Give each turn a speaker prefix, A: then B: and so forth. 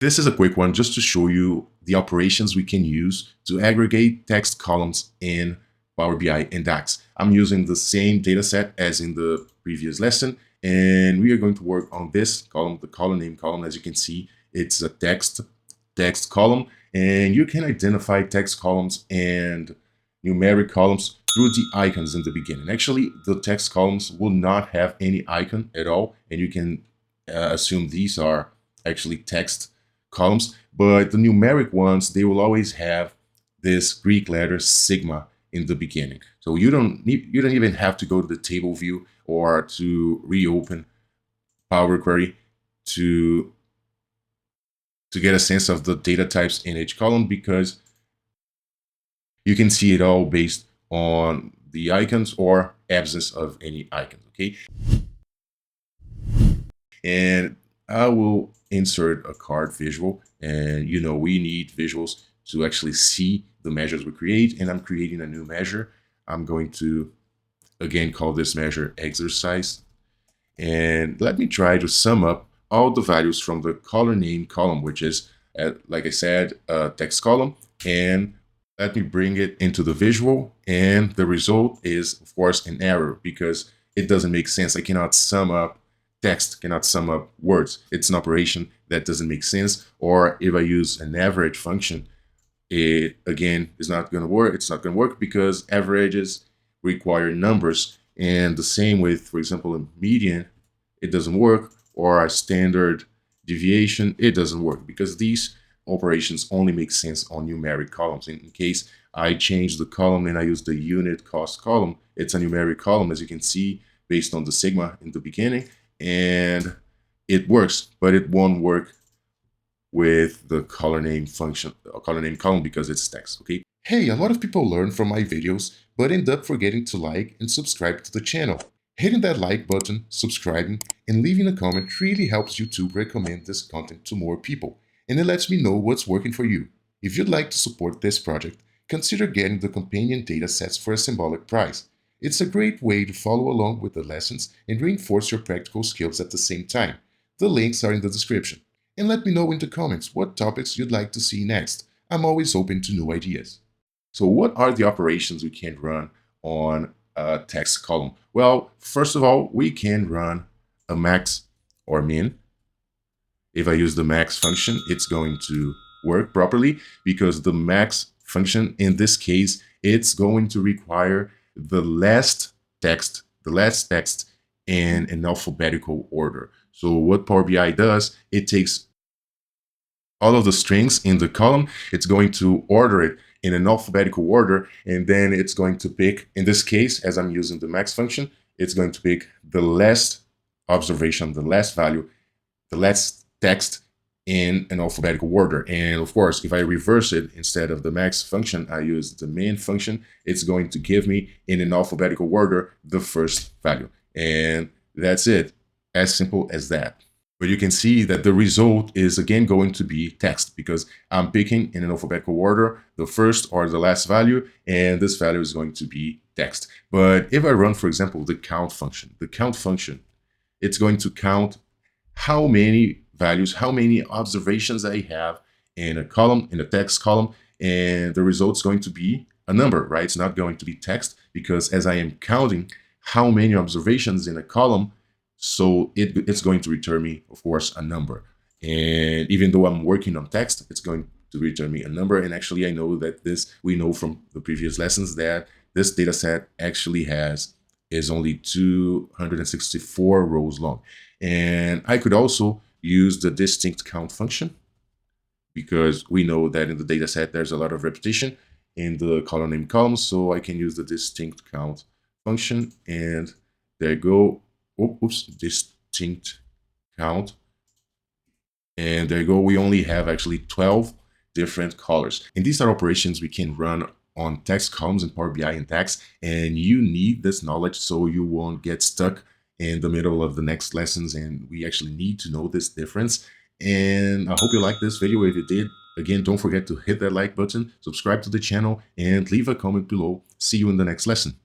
A: This is a quick one just to show you the operations we can use to aggregate text columns in Power BI and DAX. I'm using the same dataset as in the previous lesson, and we are going to work on this column, the column name column. As you can see, it's a text column, and you can identify text columns and numeric columns through the icons in the beginning. Actually, the text columns will not have any icon at all, and you can assume these are actually text columns, but the numeric ones, they will always have this Greek letter sigma in the beginning. So you don't even have to go to the table view or to reopen Power Query to get a sense of the data types in each column, because you can see it all based on the icons or absence of any icons, okay? And I will insert a card visual, and we need visuals to actually see the measures we create, and I'm creating a new measure. I'm going to again call this measure exercise, and let me try to sum up all the values from the color name column, which is like I said, a text column, and let me bring it into the visual, and the result is of course an error because it doesn't make sense. I cannot sum up text, cannot sum up words. It's an operation that doesn't make sense. Or if I use an average function, it again is not going to work. It's not going to work because averages require numbers. And the same with, for example, a median, it doesn't work, or a standard deviation, it doesn't work because these operations only make sense on numeric columns. In case I change the column and I use the unit cost column, it's a numeric column, as you can see, based on the sigma in the beginning, and it works, but it won't work with the color name function, color name column, because it's text, okay? Hey, a lot of people learn from my videos, but end up forgetting to like and subscribe to the channel. Hitting that like button, subscribing, and leaving a comment really helps YouTube recommend this content to more people, and it lets me know what's working for you. If you'd like to support this project, consider getting the companion data sets for a symbolic price. It's a great way to follow along with the lessons and reinforce your practical skills at the same time. The links are in the description. And let me know in the comments what topics you'd like to see next. I'm always open to new ideas. So what are the operations we can run on a text column? Well, first of all, we can run a max or min. If I use the max function, it's going to work properly because the max function, in this case, it's going to require the last text in an alphabetical order. So what Power BI does, it takes all of the strings in the column, it's going to order it in an alphabetical order, and then it's going to pick, in this case, as I'm using the max function, it's going to pick the last observation, the last value, the last text in an alphabetical order. And of course, if I reverse it, instead of the max function, I use the min function, it's going to give me in an alphabetical order the first value. And that's it, as simple as that. But you can see that the result is again going to be text because I'm picking in an alphabetical order the first or the last value, and this value is going to be text. But if I run, for example, the count function, it's going to count how many values, how many observations I have in a column, in a text column, and the result's going to be a number, right? It's not going to be text because as I am counting how many observations in a column, so it's going to return me, of course, a number. And even though I'm working on text, it's going to return me a number. And actually, I know that we know from the previous lessons that this data set actually is only 264 rows long. And I could also use the distinct count function because we know that in the data set, there's a lot of repetition in the column name column. So I can use the distinct count function, and there you go. Oops, distinct count. And there you go. We only have actually 12 different colors. And these are operations we can run on text columns in Power BI and DAX. And you need this knowledge so you won't get stuck in the middle of the next lessons. And we actually need to know this difference. And I hope you liked this video. If you did, again, don't forget to hit that like button, subscribe to the channel, and leave a comment below. See you in the next lesson.